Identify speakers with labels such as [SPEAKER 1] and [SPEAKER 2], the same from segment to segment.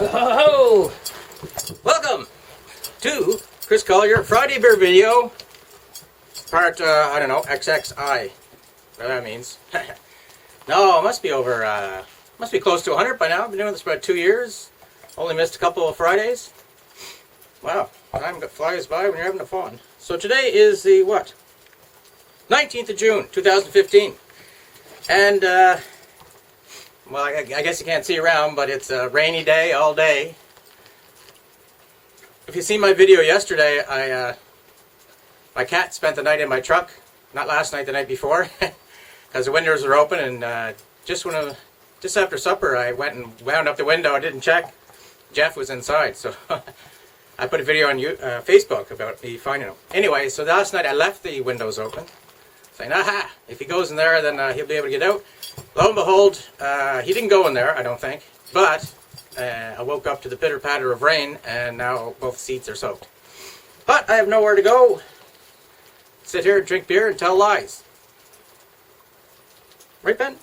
[SPEAKER 1] Oh, welcome to Chris Collier Friday beer video, part I don't know, XXI, whatever that means. No, it must be over, must be close to 100 by now. I've been doing this for about 2 years. Only missed a couple of Fridays. Wow, time flies by when you're having fun. So today is the what? 19th of June, 2015, and well, I guess you can't see around, but it's a rainy day all day. If you see my video yesterday, my cat spent the night in my truck. Not last night, the night before, because the windows were open. And just after supper, I went and wound up the window. I didn't check. Jeff was inside, so I put a video on Facebook about me finding him. Anyway, so last night I left the windows open, saying, "Aha! If he goes in there, then he'll be able to get out." Lo and behold, he didn't go in there, I don't think, but I woke up to the pitter-patter of rain, and now both seats are soaked. But I have nowhere to go. Sit here, drink beer, and tell lies. Right, Ben?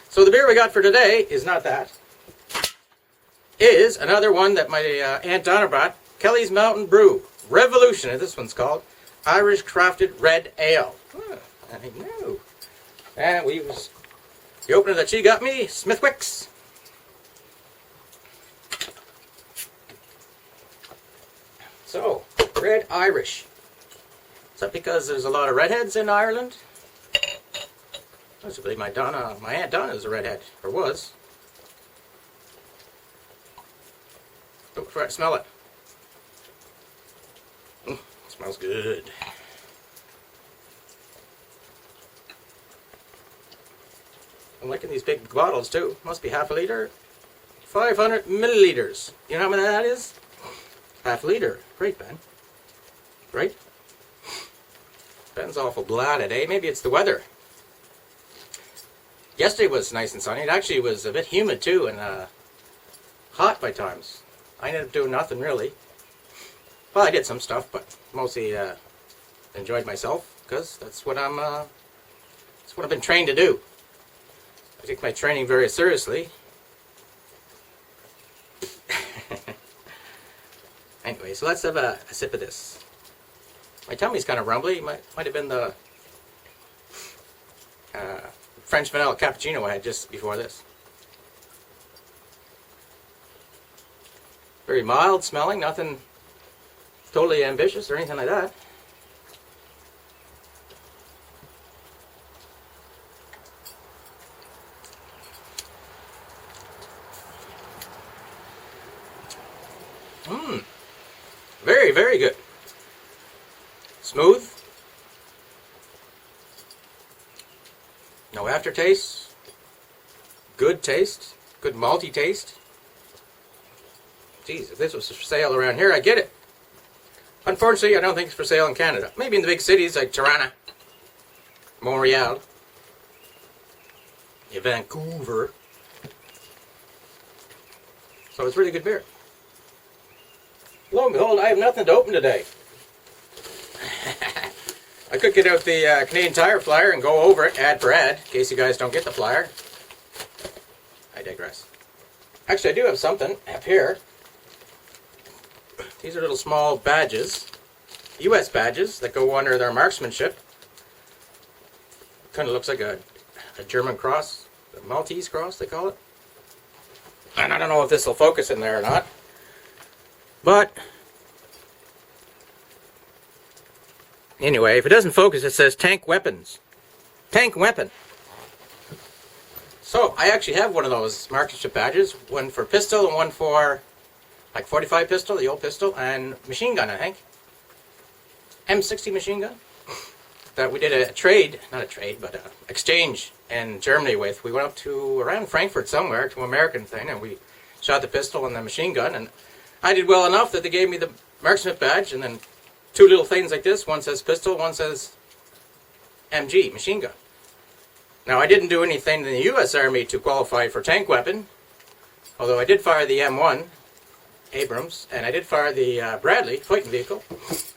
[SPEAKER 1] So the beer we got for today is not that. Is another one that my Aunt Donna brought, Kelly's Mountain Brew. Revolution, this one's called. Irish Crafted Red Ale. I know. And we use the opener that she got me, Smithwick's. So, Red Irish. Is that because there's a lot of redheads in Ireland? I believe my Aunt Donna is a redhead, or was. Oh, try to smell it. It smells good. I'm liking these big bottles too. Must be half a liter. 500 milliliters. You know how many that is? Half a liter. Great, Ben. Right? Ben's awful bladed, eh? Maybe it's the weather. Yesterday was nice and sunny. It actually was a bit humid too, and hot by times. I ended up doing nothing really. Well, I did some stuff, but mostly enjoyed myself, because that's what I've been trained to do. I take my training very seriously. Anyway, so let's have a sip of this. My tummy's kind of rumbly. Might have been the French vanilla cappuccino I had just before this. Very mild smelling, nothing totally ambitious or anything like that. Very, very good. Smooth. No aftertaste. Good taste. Good malty taste. Geez, if this was for sale around here, I'd get it. Unfortunately, I don't think it's for sale in Canada. Maybe in the big cities like Toronto, Montreal, Vancouver. So it's really good beer. Lo and behold, I have nothing to open today. I could get out the Canadian Tire flyer and go over it ad for ad, in case you guys don't get the flyer. I digress. Actually, I do have something up here. These are little small badges, U.S. badges that go under their marksmanship. Kind of looks like a German cross, a Maltese cross they call it. And I don't know if this will focus in there or not. But anyway, if it doesn't focus, it says tank weapons. Tank weapon. So I actually have one of those marksmanship badges. One for pistol and one for like 45 pistol, the old pistol, and machine gun, I think. M60 machine gun. That we did a trade, not a trade, but an exchange in Germany with. We went up to around Frankfurt somewhere to an American thing, and we shot the pistol and the machine gun, and I did well enough that they gave me the marksmanship badge, and then two little things like this. One says pistol, one says MG, machine gun. Now, I didn't do anything in the U.S. Army to qualify for tank weapon, although I did fire the M1 Abrams, and I did fire the Bradley fighting vehicle,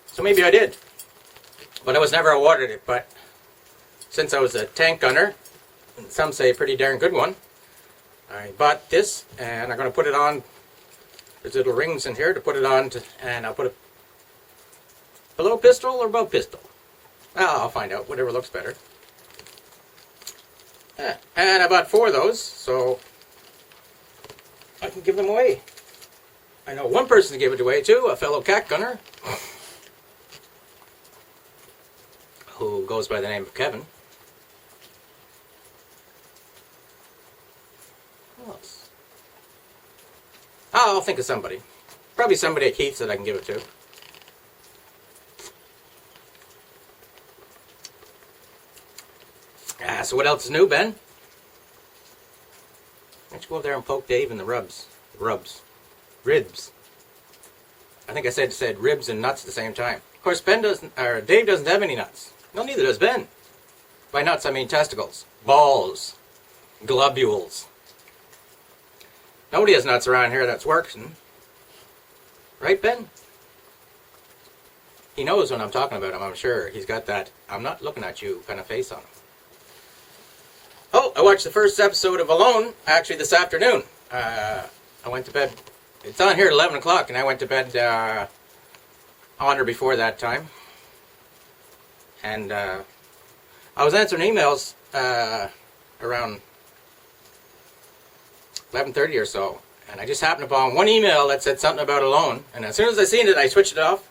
[SPEAKER 1] so maybe I did. But I was never awarded it. But since I was a tank gunner, and some say a pretty darn good one, I bought this, and I'm going to put it on There's little rings in here to put it on, and I'll put it below pistol or above pistol. Well, I'll find out, whatever looks better. And I bought 4 of those, so I can give them away. I know one person to give it away to, a fellow cat gunner, who goes by the name of Kevin. Who else? I'll think of somebody. Probably somebody at Keith's that I can give it to. So what else is new, Ben? Why don't you go over there and poke Dave in the ribs. I think I said ribs and nuts at the same time. Of course, Dave doesn't have any nuts. No, neither does Ben. By nuts, I mean testicles, balls, globules. Nobody has nuts around here that's working. Right, Ben? He knows when I'm talking about him, I'm sure. He's got that I'm not looking at you kind of face on him. Oh, I watched the first episode of Alone, actually this afternoon. I went to bed. It's on here at 11 o'clock, and I went to bed on or before that time. And I was answering emails around 11:30 or so, and I just happened upon one email that said something about Alone, and as soon as I seen it, I switched it off,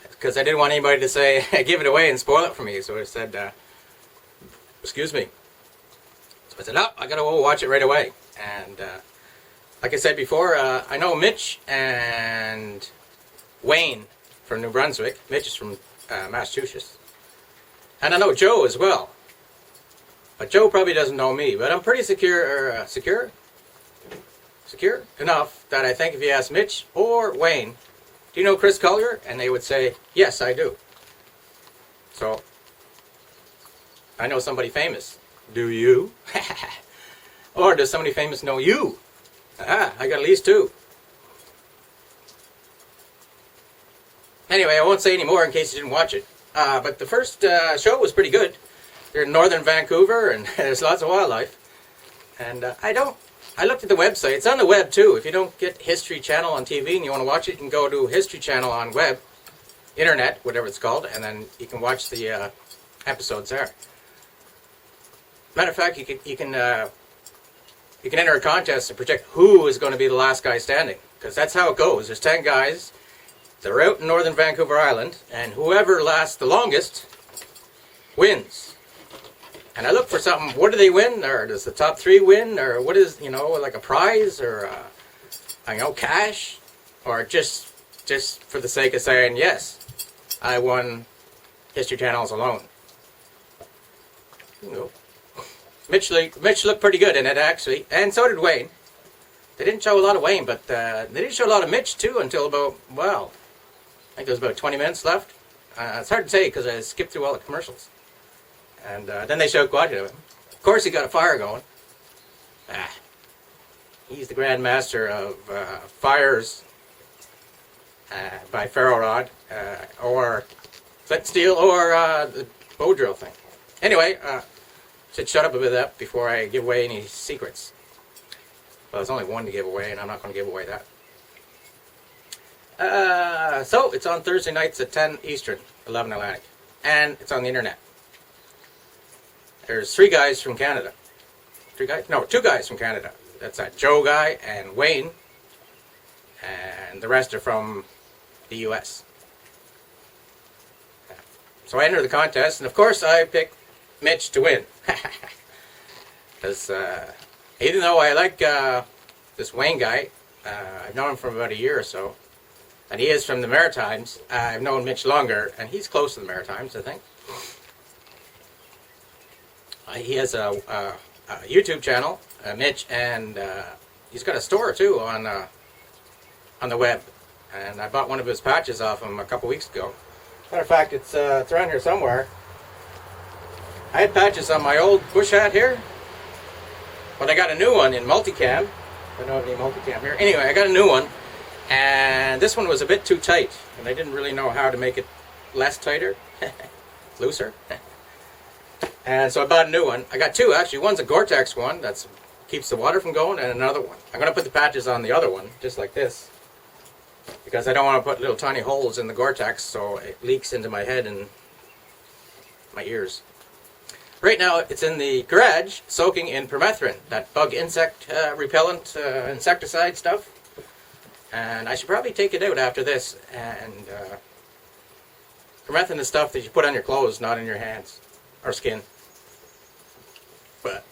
[SPEAKER 1] because I didn't want anybody to say, give it away and spoil it for me, so I said, excuse me. So I said, oh, I gotta go watch it right away. And like I said before, I know Mitch and Wayne from New Brunswick. Mitch is from Massachusetts. And I know Joe as well. But Joe probably doesn't know me. But I'm pretty secure enough that I think if you ask Mitch or Wayne, do you know Chris Collier? And they would say, yes, I do. So, I know somebody famous. Do you? Or does somebody famous know you? I got at least 2. Anyway, I won't say any more in case you didn't watch it. But the first show was pretty good. They're in northern Vancouver, and there's lots of wildlife. And I looked at the website. It's on the web, too. If you don't get History Channel on TV and you want to watch it, you can go to History Channel on web, internet, whatever it's called, and then you can watch the episodes there. Matter of fact, you can enter a contest to predict who is going to be the last guy standing, because that's how it goes. There's 10 guys. They're out in northern Vancouver Island, and whoever lasts the longest wins. And I look for something. What do they win? Or does the top 3 win? Or what is, like a prize, or cash, or just for the sake of saying yes, I won History Channel's Alone. Mitch looked pretty good in it, actually, and so did Wayne. They didn't show a lot of Wayne, but they didn't show a lot of Mitch, too, until about, I think there was about 20 minutes left. It's hard to say, because I skipped through all the commercials. And then they showed quite a bit of him. Of course, he got a fire going. He's the Grand Master of fires by ferro rod, or flint steel, or the bow drill thing. Anyway, should shut up a bit of that before I give away any secrets. Well, there's only one to give away, and I'm not going to give away that. So, it's on Thursday nights at 10 Eastern, 11 Atlantic. And it's on the internet. There's 3 guys from Canada. 2 guys from Canada. That's that Joe guy and Wayne. And the rest are from the U.S. So I enter the contest, and of course I pick Mitch to win. Because even though I like this Wayne guy, I've known him for about a year or so, and he is from the Maritimes. I've known Mitch longer, and he's close to the Maritimes, I think. He has a YouTube channel, Mitch, and he's got a store too on the web. And I bought one of his patches off him a couple weeks ago. Matter of fact, it's around here somewhere. I had patches on my old bush hat here, but I got a new one in multicam. I don't have any multicam here. Anyway, I got a new one, and this one was a bit too tight, and I didn't really know how to make it less tighter, looser. And so I bought a new one. I got 2 actually. One's a Gore-Tex one that keeps the water from going, and another one. I'm going to put the patches on the other one, just like this. because I don't want to put little tiny holes in the Gore-Tex so it leaks into my head and my ears. Right now it's in the garage soaking in permethrin, that bug insect repellent insecticide stuff. And I should probably take it out after this. And permethrin is stuff that you put on your clothes, not in your hands or skin. But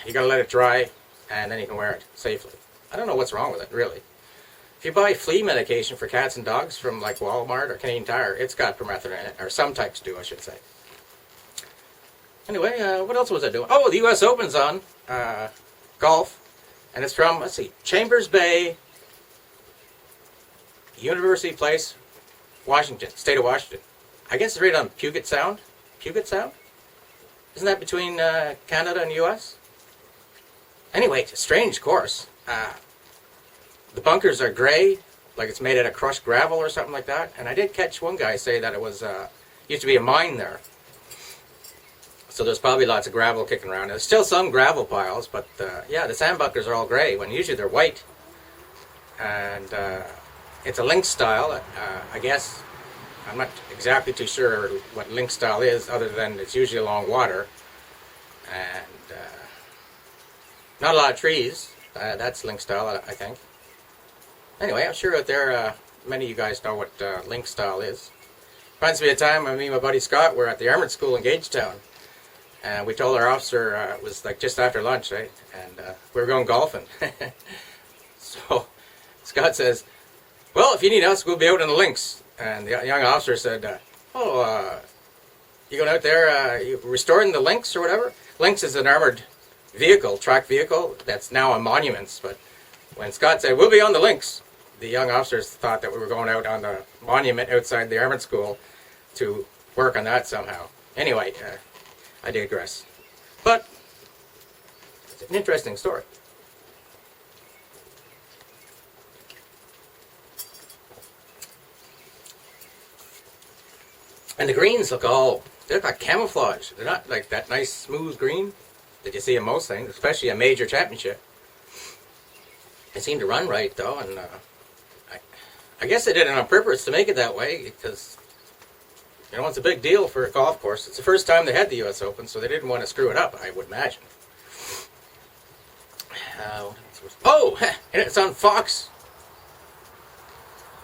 [SPEAKER 1] you gotta let it dry and then you can wear it safely. I don't know what's wrong with it, really. If you buy flea medication for cats and dogs from like Walmart or Canadian Tire, it's got permethrin in it, or some types do, I should say. Anyway, what else was I doing? Oh, the U.S. Open's on, golf, and it's from, let's see, Chambers Bay, University Place, Washington, state of Washington. I guess it's right on Puget Sound. Puget Sound? Isn't that between Canada and U.S.? Anyway, it's a strange course. The bunkers are gray, like it's made out of crushed gravel or something like that. And I did catch one guy say that it was used to be a mine there. So there's probably lots of gravel kicking around. There's still some gravel piles, but yeah, the sand bunkers are all gray when usually they're white. And it's a link style, I guess. I'm not exactly too sure what link style is, other than it's usually along water. And not a lot of trees. That's link style, I think. Anyway, I'm sure out there many of you guys know what link style is. Reminds me of a time when me and my buddy Scott were at the Armored School in Gagetown. And we told our officer, it was like just after lunch, right? And we were going golfing. So Scott says, well, if you need us, we'll be out in the links. And the young officer said, you going out there, you restoring the links or whatever? Links is an armored vehicle, track vehicle, that's now on monuments. But when Scott said, we'll be on the links, the young officers thought that we were going out on the monument outside the Armored School to work on that somehow. Anyway, I digress. But it's an interesting story. And the greens look they're like camouflage. They're not like that nice smooth green that you see in most things, especially a major championship. They seem to run right though, and I guess they did it on purpose to make it that way because, you know, it's a big deal for a golf course. It's the first time they had the U.S. Open, so they didn't want to screw it up, I would imagine. Oh, and it's on Fox.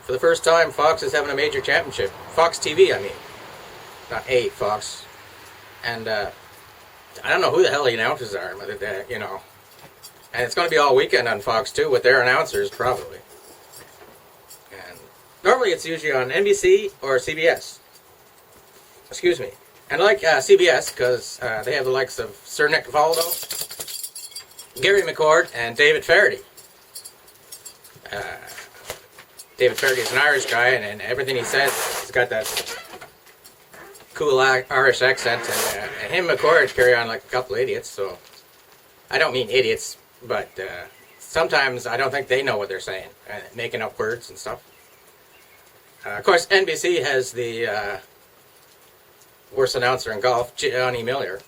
[SPEAKER 1] For the first time, Fox is having a major championship. Fox TV, I mean. Not Fox. And I don't know who the hell the announcers are, but you know. And it's going to be all weekend on Fox, too, with their announcers, probably. And normally it's usually on NBC or CBS. Excuse me. And I like CBS because they have the likes of Sir Nick Valdo, Gary McCord, and David Faraday. David Faraday is an Irish guy, and everything he says, he's got that cool Irish accent. And him and McCord carry on like a couple of idiots, so I don't mean idiots, but sometimes I don't think they know what they're saying, making up words and stuff. Of course, NBC has the worst announcer in golf, Johnny Miller.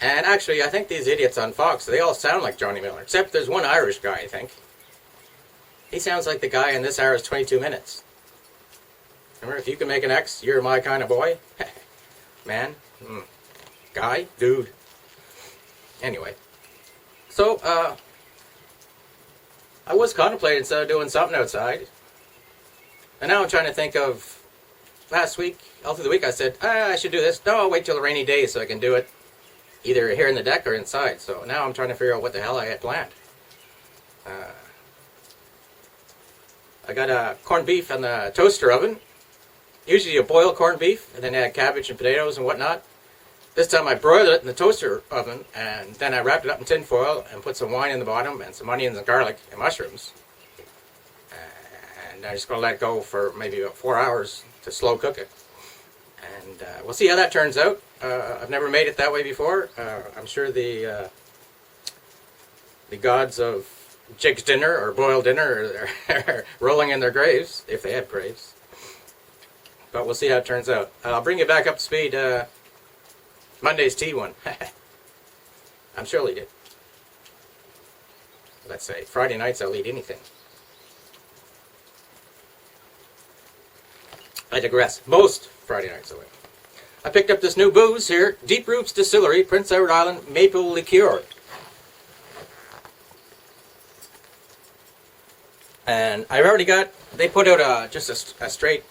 [SPEAKER 1] And actually, I think these idiots on Fox, they all sound like Johnny Miller, except there's one Irish guy, I think. He sounds like the guy in This Hour's 22 Minutes. Remember, if you can make an X, you're my kind of boy. Man, guy, dude. Anyway, so I was contemplating doing something outside. And now I'm trying to think of last week, all through the week I said, I should do this. No, I'll wait till a rainy day so I can do it either here in the deck or inside. So now I'm trying to figure out what the hell I had planned. I got a corned beef in the toaster oven. Usually you boil corned beef and then add cabbage and potatoes and whatnot. This time I broiled it in the toaster oven and then I wrapped it up in tin foil and put some wine in the bottom and some onions and garlic and mushrooms. And I'm just going to let it go for maybe about 4 hours to slow cook it. And we'll see how that turns out. I've never made it that way before. I'm sure the gods of Jig's dinner or boiled dinner are rolling in their graves, if they have graves. But we'll see how it turns out. I'll bring you back up to speed Monday's tea one. I'm sure he did. Let's say Friday nights I'll eat anything. I digress. Most Friday nights away. I picked up this new booze here, Deep Roots Distillery, Prince Edward Island Maple Liqueur. And I've already got, they put out just a straight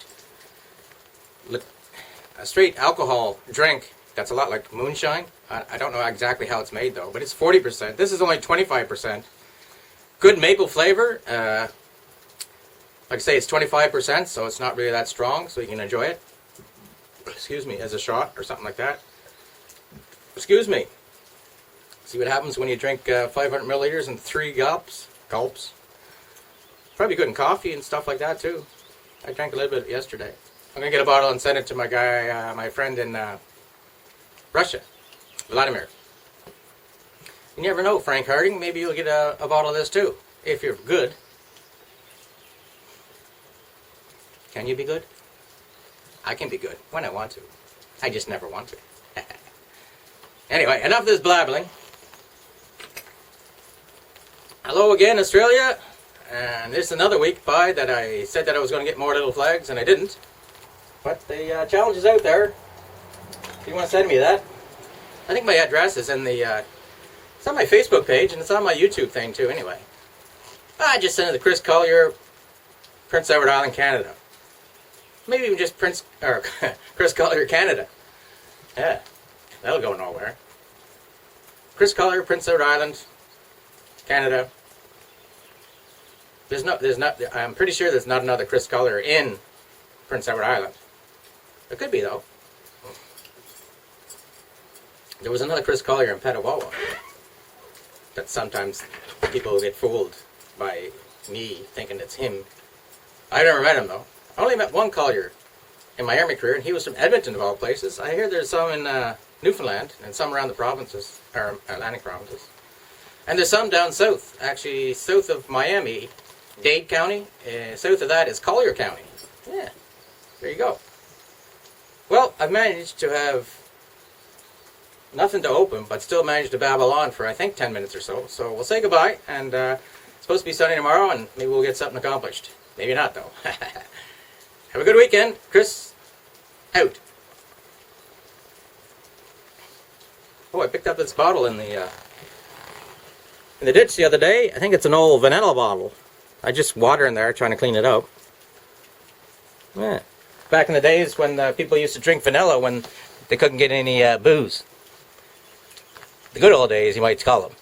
[SPEAKER 1] alcohol drink that's a lot like moonshine. I don't know exactly how it's made though, but it's 40%. This is only 25%. Good maple flavor. Like I say, it's 25%, so it's not really that strong, so you can enjoy it. Excuse me, as a shot or something like that. Excuse me. See what happens when you drink 500 milliliters in 3 gulps. Probably good in coffee and stuff like that too. I drank a little bit yesterday. I'm gonna get a bottle and send it to my guy, my friend in Russia, Vladimir. You never know, Frank Harding. Maybe you'll get a bottle of this too, if you're good. Can you be good? I can be good when I want to. I just never want to. Anyway, enough of this blabbling. Hello again, Australia. And this is another week by that I said that I was going to get more little flags, and I didn't. But the challenge is out there. If you want to send me that. I think my address is in the... it's on my Facebook page, and it's on my YouTube thing too, anyway. I just sent it to Chris Collier, Prince Edward Island, Canada. Maybe even just Chris Collier, Canada. Yeah, that'll go nowhere. Chris Collier, Prince Edward Island, Canada. I'm pretty sure there's not another Chris Collier in Prince Edward Island. There could be though. There was another Chris Collier in Petawawa. That sometimes people get fooled by me thinking it's him. I never met him though. I only met one Collier in my army career, and he was from Edmonton of all places. I hear there's some in Newfoundland and some around the provinces, or Atlantic provinces. And there's some down south, actually south of Miami, Dade County. South of that is Collier County. Yeah, there you go. Well, I've managed to have nothing to open, but still managed to babble on for, I think, 10 minutes or so. So we'll say goodbye, and it's supposed to be sunny tomorrow, and maybe we'll get something accomplished. Maybe not, though. Have a good weekend. Chris, out. Oh, I picked up this bottle in the ditch the other day. I think it's an old vanilla bottle. I just water in there trying to clean it up. Yeah. Back in the days when people used to drink vanilla when they couldn't get any booze. The good old days, you might call them.